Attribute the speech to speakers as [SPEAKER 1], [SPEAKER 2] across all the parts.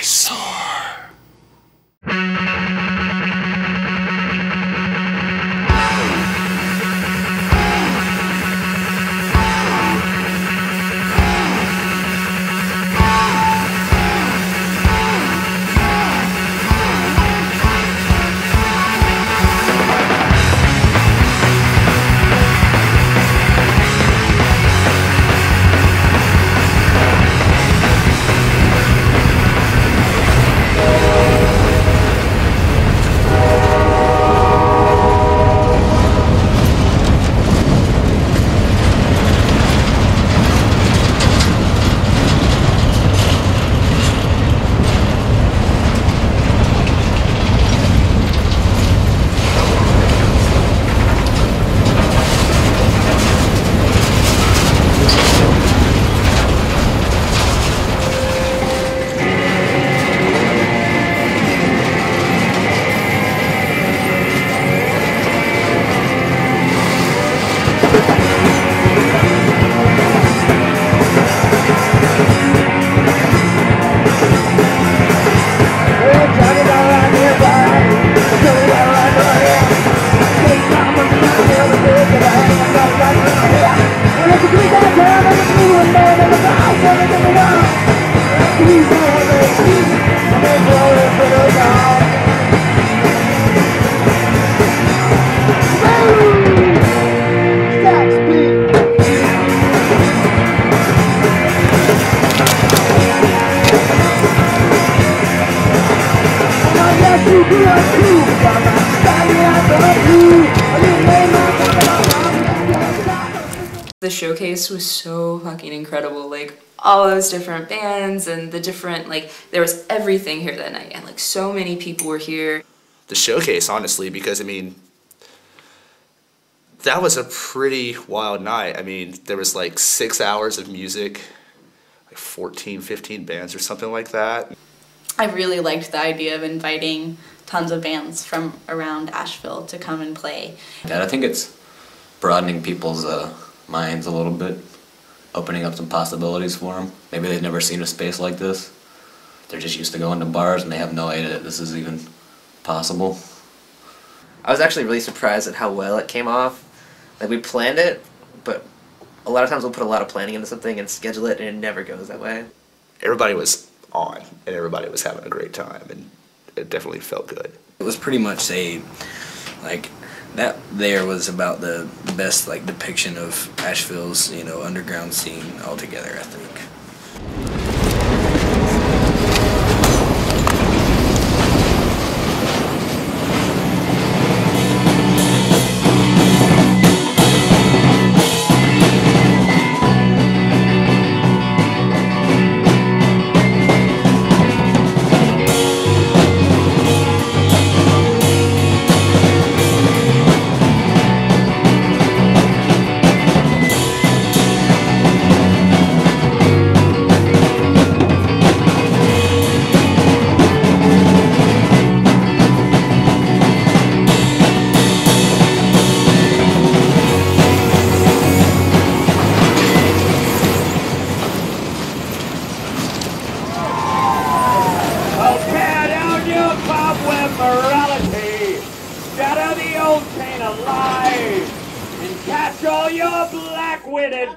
[SPEAKER 1] Eyesore.
[SPEAKER 2] The showcase was so fucking incredible, like all those different bands and the different, like there was everything here that night and like so many people were here.
[SPEAKER 1] The showcase, honestly, because I mean, that was a pretty wild night. I mean, there was like 6 hours of music, like 14, 15 bands or something like that.
[SPEAKER 3] I really liked the idea of inviting tons of bands from around Asheville to come and play.
[SPEAKER 4] And I think it's broadening people's minds a little bit, opening up some possibilities for them. Maybe they've never seen a space like this. They're just used to going to bars and they have no idea that this is even possible.
[SPEAKER 5] I was actually really surprised at how well it came off. Like, we planned it, but a lot of times we'll put a lot of planning into something and schedule it and it never goes that way.
[SPEAKER 1] Everybody was on and everybody was having a great time, and it definitely felt good.
[SPEAKER 6] It was pretty much that there was about the best depiction of Asheville's, underground scene altogether, I think.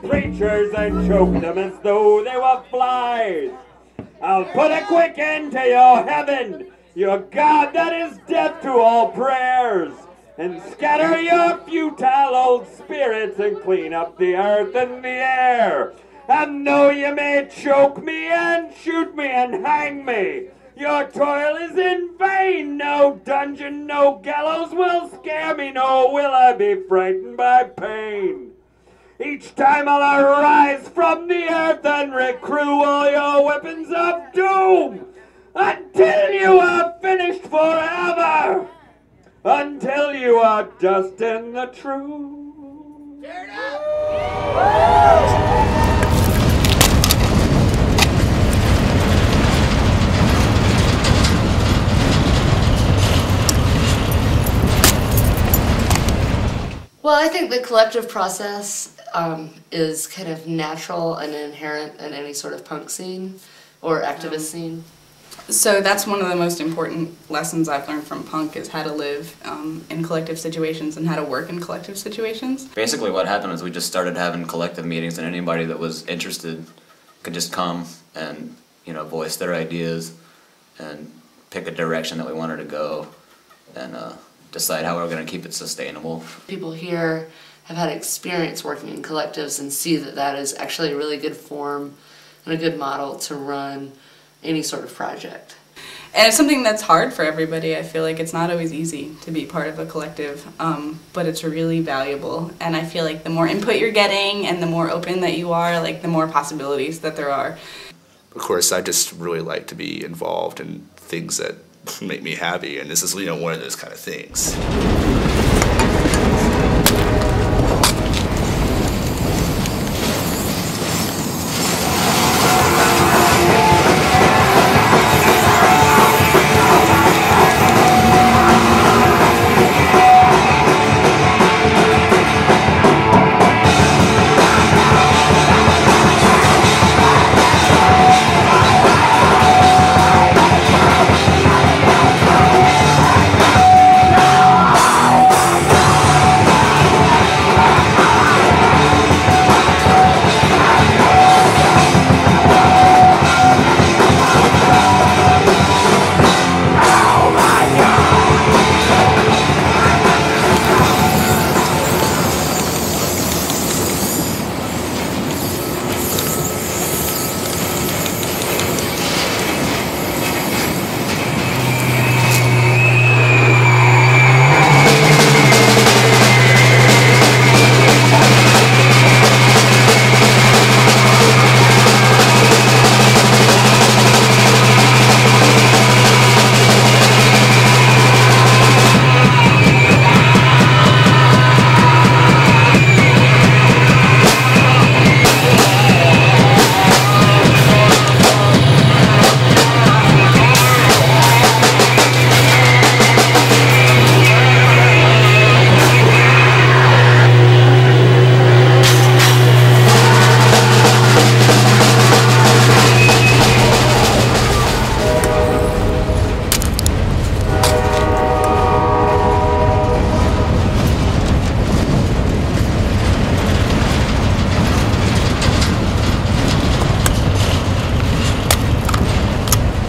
[SPEAKER 7] Preachers and choke them as though they were flies. I'll put a quick end to your heaven, your God that is deaf to all prayers, and scatter your futile old spirits and clean up the earth and the air. And though you may choke me and shoot me and hang me, your toil is in vain. No dungeon, no gallows will scare me, nor will I be frightened by pain. Each time I'll arise from the earth and recrew all your weapons of doom, until you are finished forever, until you are dust in the truth. Turn up!
[SPEAKER 8] Well, I think the collective process is kind of natural and inherent in any sort of punk scene or activist scene.
[SPEAKER 3] So that's one of the most important lessons I've learned from punk is how to live in collective situations and how to work in collective situations.
[SPEAKER 4] Basically what happened is we just started having collective meetings, and anybody that was interested could just come and, you know, voice their ideas and pick a direction that we wanted to go and decide how we're going to keep it sustainable.
[SPEAKER 8] People here have had experience working in collectives and see that that is actually a really good form and a good model to run any sort of project.
[SPEAKER 3] And it's something that's hard for everybody. I feel like it's not always easy to be part of a collective, but it's really valuable. And I feel like the more input you're getting and the more open that you are, like the more possibilities that there are.
[SPEAKER 1] Of course, I just really like to be involved in things that make me happy, and this is, you know, one of those kind of things.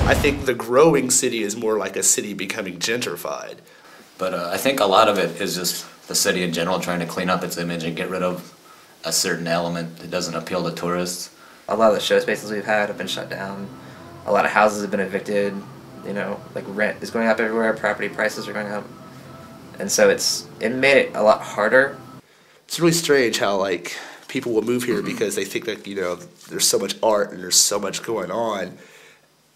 [SPEAKER 1] I think the growing city is more like a city becoming gentrified.
[SPEAKER 4] But I think a lot of it is just the city in general trying to clean up its image and get rid of a certain element that doesn't appeal to tourists.
[SPEAKER 5] A lot of the show spaces we've had have been shut down. A lot of houses have been evicted. You know, like rent is going up everywhere, property prices are going up. And so it made it a lot harder.
[SPEAKER 1] It's really strange how, like, people will move here because they think that, you know, there's so much art and there's so much going on,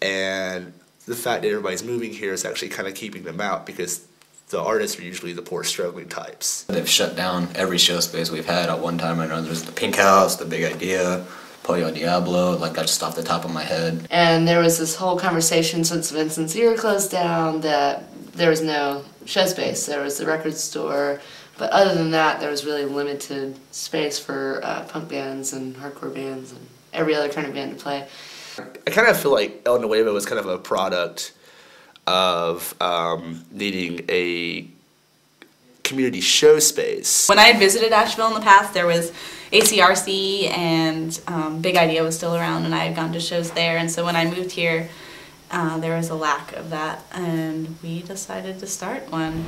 [SPEAKER 1] and the fact that everybody's moving here is actually kind of keeping them out because the artists are usually the poor, struggling types.
[SPEAKER 4] They've shut down every show space we've had at one time or another. There's the Pink House, the Big Idea, Pollo Diablo, like that's just off the top of my head.
[SPEAKER 8] And there was this whole conversation since Vincent's Ear closed down that there was no show space. There was the record store, but other than that, there was really limited space for punk bands and hardcore bands and every other kind of band to play.
[SPEAKER 1] I kind of feel like El Nuevo was kind of a product of needing a community show space.
[SPEAKER 3] When I had visited Asheville in the past, there was ACRC and Big Idea was still around, and I had gone to shows there. And so when I moved here, there was a lack of that, and we decided to start one.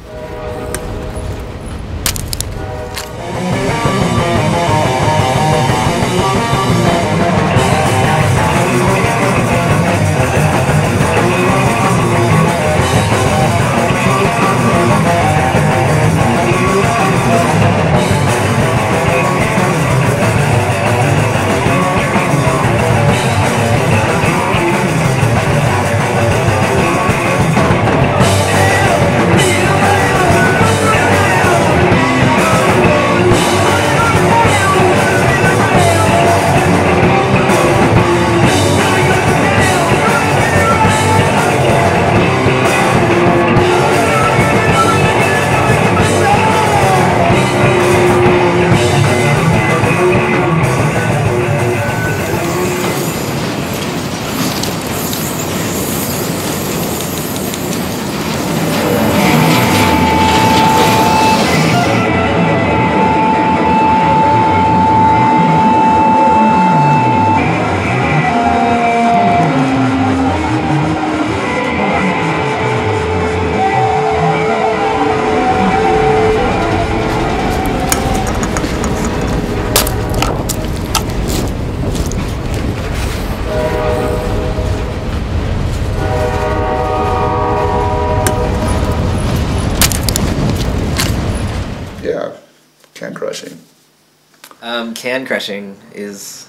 [SPEAKER 5] can crushing is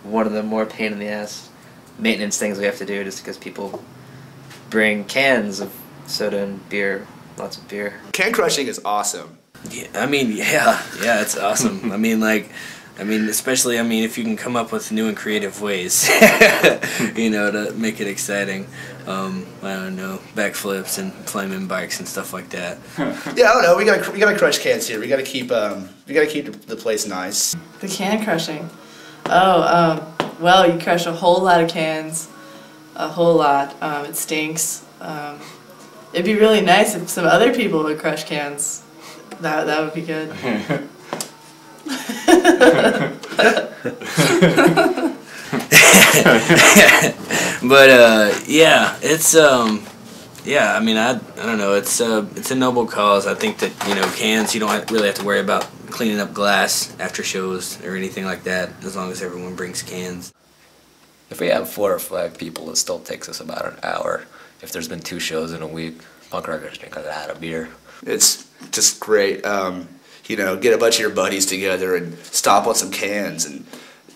[SPEAKER 5] one of the more pain in the ass maintenance things we have to do, just because people bring cans of soda and beer, lots of beer.
[SPEAKER 1] Can crushing is awesome.
[SPEAKER 6] Yeah, I mean, yeah, it's awesome. I mean, especially, if you can come up with new and creative ways, to make it exciting. I don't know, backflips and flaming bikes and stuff like that.
[SPEAKER 1] Yeah, I don't know. We gotta crush cans here. We gotta keep the place nice.
[SPEAKER 9] The can crushing. Oh, well, you crush a whole lot of cans, a whole lot. It stinks. It'd be really nice if some other people would crush cans. That would be good.
[SPEAKER 6] But yeah, it's I don't know, it's a noble cause. I think that cans, you don't really have to worry about cleaning up glass after shows or anything like that, as long as everyone brings cans.
[SPEAKER 4] If we have 4 or 5 people, it still takes us about an hour. If there's been 2 shows in a week, punk rockers drink a lot of beer.
[SPEAKER 1] It's just great. Get a bunch of your buddies together and stop on some cans and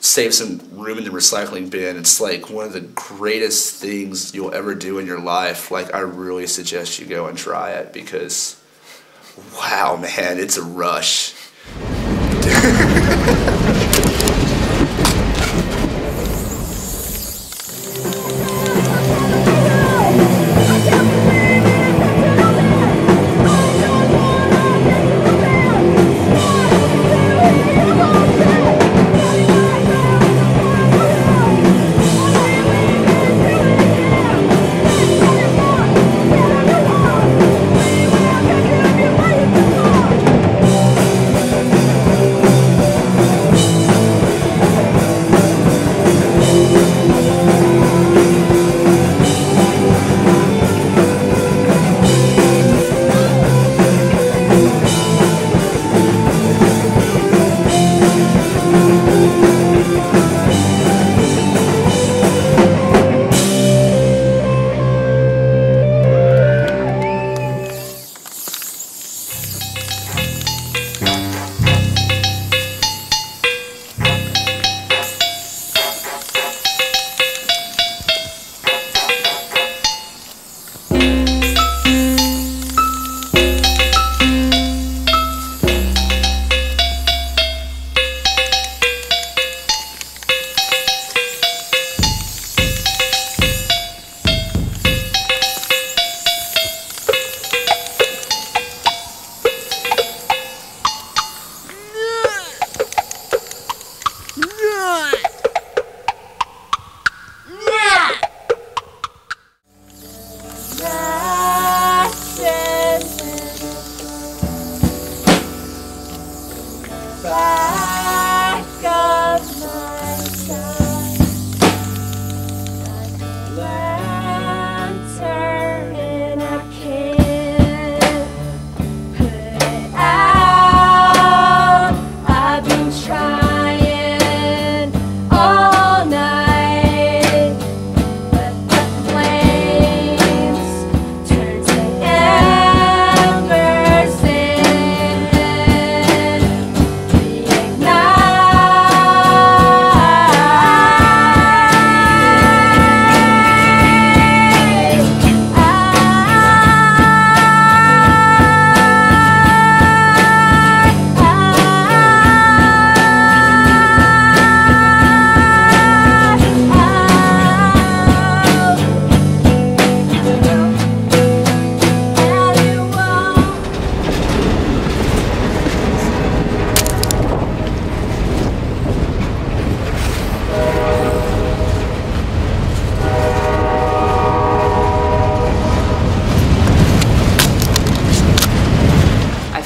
[SPEAKER 1] save some room in the recycling bin. It's like one of the greatest things you'll ever do in your life. Like, I really suggest you go and try it because, wow, man, it's a rush.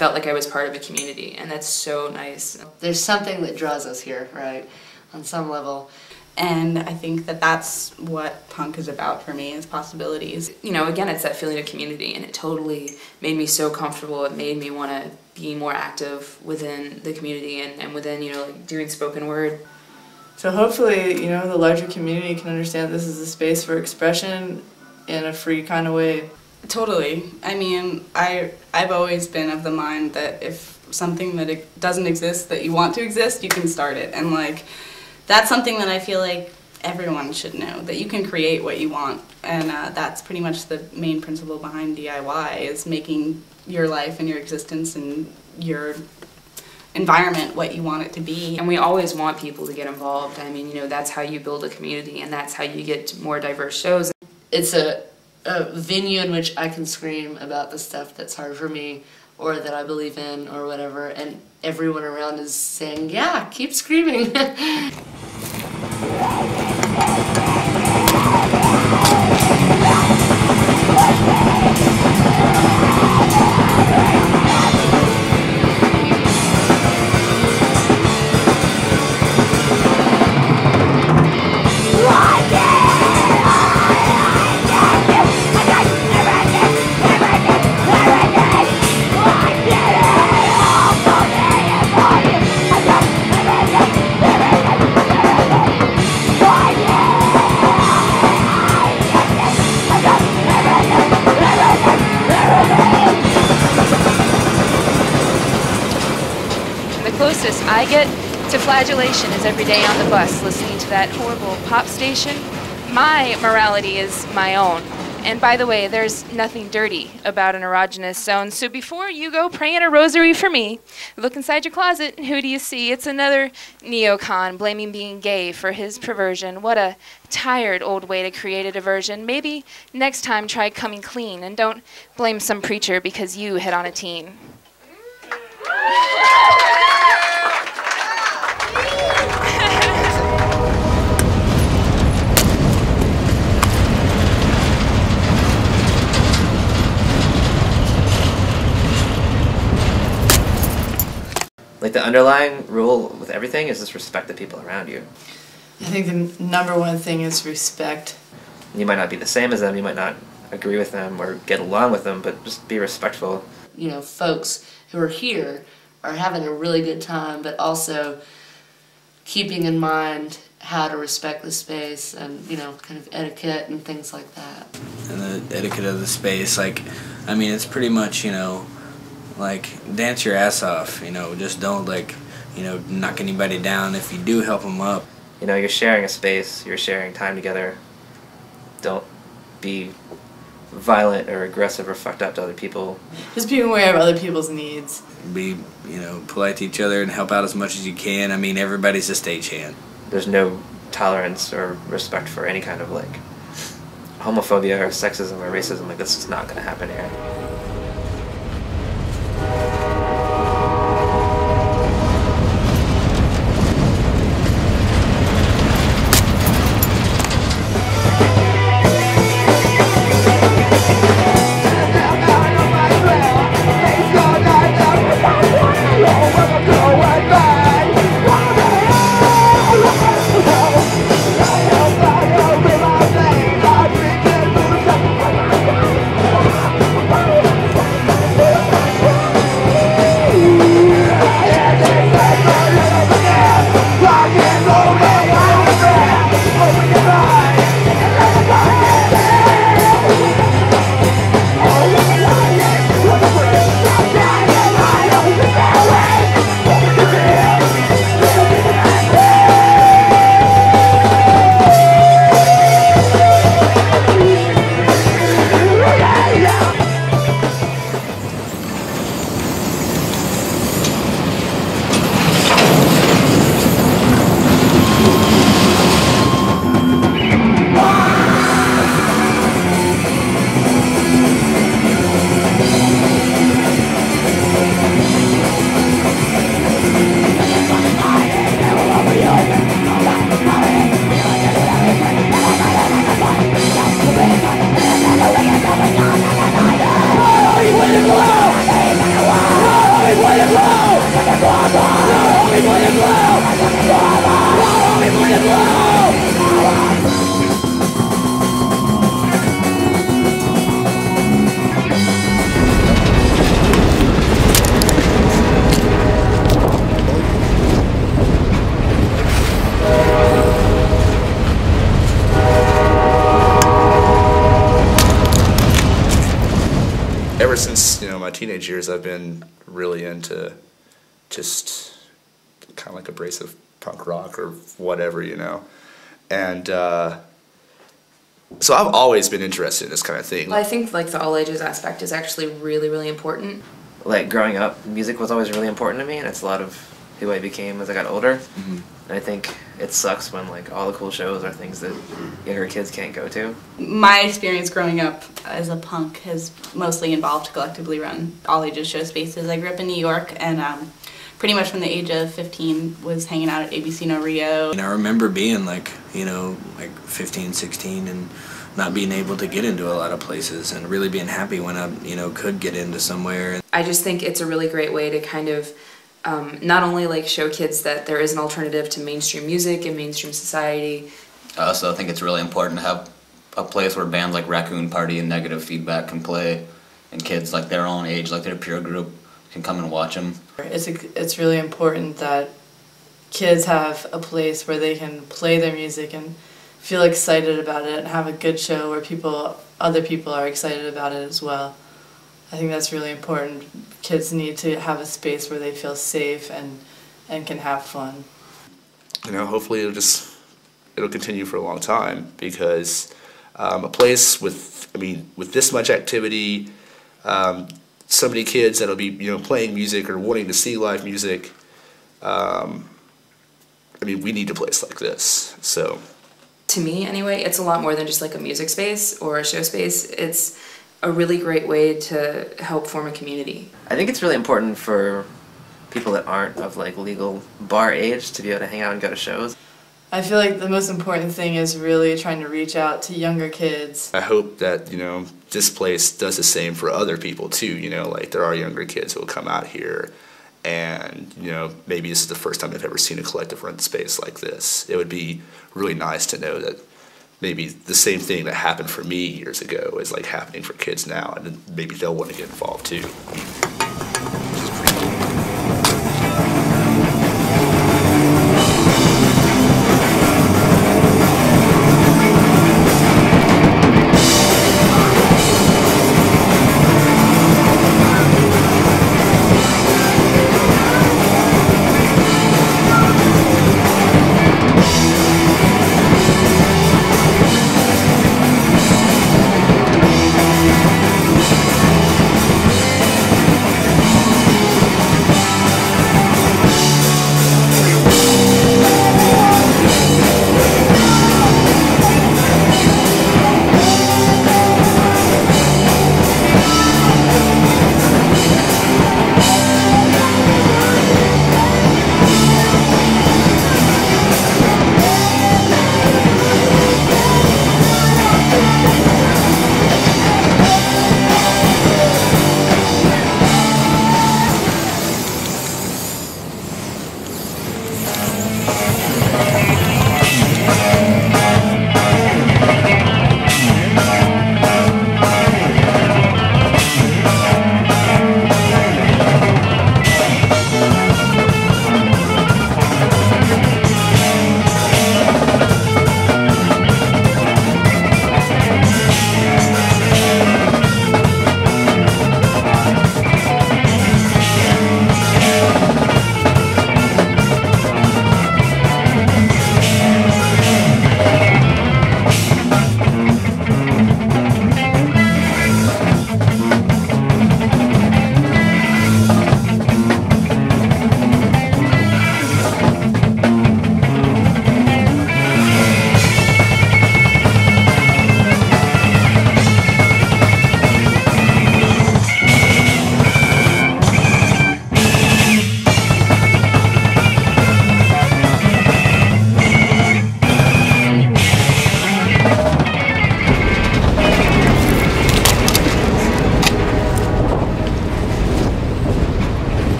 [SPEAKER 2] felt like I was part of a community, and that's so nice.
[SPEAKER 8] There's something that draws us here, right, on some level.
[SPEAKER 3] And I think that that's what punk is about for me, is possibilities.
[SPEAKER 2] You know, again, it's that feeling of community, and it totally made me so comfortable. It made me want to be more active within the community and within, you know, like doing spoken word.
[SPEAKER 9] So hopefully, you know, the larger community can understand this is a space for expression in a free kind of way.
[SPEAKER 3] Totally. I mean, I've always been of the mind that if something that it doesn't exist that you want to exist, you can start it. And like, that's something that I feel like everyone should know, that you can create what you want. And that's pretty much the main principle behind DIY, is making your life and your existence and your environment what you want it to be.
[SPEAKER 2] And we always want people to get involved. I mean, you know, that's how you build a community, and that's how you get more diverse shows.
[SPEAKER 8] It's a venue in which I can scream about the stuff that's hard for me or that I believe in or whatever, and everyone around is saying, yeah, keep screaming.
[SPEAKER 10] Closest I get to flagellation is every day on the bus listening to that horrible pop station. My morality is my own. And by the way, there's nothing dirty about an erogenous zone. So before you go praying a rosary for me, look inside your closet and who do you see? It's another neocon blaming being gay for his perversion. What a tired old way to create a diversion. Maybe next time try coming clean and don't blame some preacher because you hit on a teen.
[SPEAKER 5] Like, the underlying rule with everything is just respect the people around you.
[SPEAKER 9] I think the number one thing is respect.
[SPEAKER 5] You might not be the same as them, you might not agree with them or get along with them, but just be respectful.
[SPEAKER 8] You know, folks who are here are having a really good time, but also keeping in mind how to respect the space and, you know, kind of etiquette and things like that.
[SPEAKER 6] And the etiquette of the space, like, I mean, it's pretty much, you know, like, dance your ass off, you know, just don't, like, you know, knock anybody down. If you do, help them up.
[SPEAKER 5] You know, you're sharing a space, you're sharing time together. Don't be violent or aggressive or fucked up to other people.
[SPEAKER 9] Just be aware of other people's needs.
[SPEAKER 6] Be, you know, polite to each other and help out as much as you can. I mean, everybody's a stagehand.
[SPEAKER 5] There's no tolerance or respect for any kind of, like, homophobia or sexism or racism. Like, this is not going to happen here.
[SPEAKER 1] Ever since, you know, my teenage years, I've been really into just kind of like abrasive punk rock or whatever, you know. And so I've always been interested in this kind of thing.
[SPEAKER 2] Well, I think like the all ages aspect is actually really, really important.
[SPEAKER 5] Like growing up, music was always really important to me, and it's a lot of who I became as I got older.
[SPEAKER 6] Mm-hmm.
[SPEAKER 5] And I think it sucks when like all the cool shows are things that younger kids can't go to.
[SPEAKER 3] My experience growing up as a punk has mostly involved collectively run all ages show spaces. I grew up in New York, and pretty much from the age of 15 was hanging out at ABC No Rio.
[SPEAKER 6] And I remember being like, you know, like 15, 16 and not being able to get into a lot of places and really being happy when I, you know, could get into somewhere.
[SPEAKER 2] I just think it's a really great way to kind of not only like show kids that there is an alternative to mainstream music and mainstream society.
[SPEAKER 4] I also think it's really important to have a place where bands like Racoon Party and Negative Feedback can play, and kids like their own age, like their peer group, can come and watch them.
[SPEAKER 9] It's really important that kids have a place where they can play their music and feel excited about it and have a good show where other people are excited about it as well. I think that's really important. Kids need to have a space where they feel safe and can have fun.
[SPEAKER 1] You know, hopefully it'll continue for a long time, because a place with this much activity, so many kids that'll be, you know, playing music or wanting to see live music. We need a place like this. So,
[SPEAKER 2] to me anyway, it's a lot more than just like a music space or a show space. It's a really great way to help form a community.
[SPEAKER 5] I think it's really important for people that aren't of like legal bar age to be able to hang out and go to shows.
[SPEAKER 9] I feel like the most important thing is really trying to reach out to younger kids.
[SPEAKER 1] I hope that, you know, this place does the same for other people too. You know, like there are younger kids who will come out here, and, you know, maybe this is the first time they've ever seen a collective run space like this. It would be really nice to know that maybe the same thing that happened for me years ago is like happening for kids now, and then maybe they'll want to get involved too.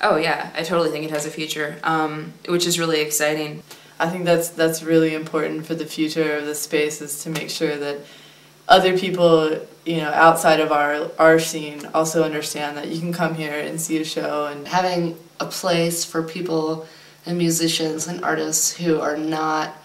[SPEAKER 2] Oh yeah, I totally think it has a future, which is really exciting.
[SPEAKER 9] I think that's really important for the future of the space, is to make sure that other people, you know, outside of our scene also understand that you can come here and see a show. And
[SPEAKER 8] having a place for people and musicians and artists who are not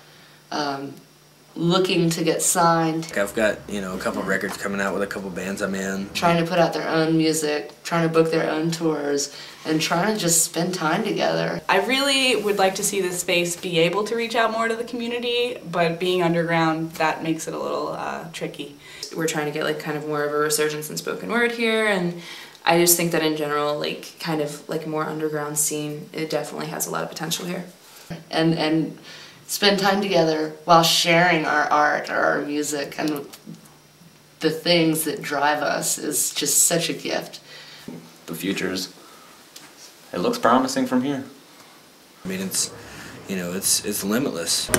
[SPEAKER 8] looking to get signed,
[SPEAKER 6] I've got, you know, a couple records coming out with a couple bands I'm in.
[SPEAKER 8] trying to put out their own music, trying to book their own tours, and trying to just spend time together.
[SPEAKER 3] I really would like to see this space be able to reach out more to the community, but being underground, that makes it a little tricky.
[SPEAKER 2] We're trying to get like kind of more of a resurgence in spoken word here, and I just think that in general, like kind of like more underground scene, it definitely has a lot of potential here.
[SPEAKER 8] And spend time together while sharing our art or our music and the things that drive us is just such a gift.
[SPEAKER 4] The future's, it looks promising from here.
[SPEAKER 6] I mean, it's, you know, it's limitless.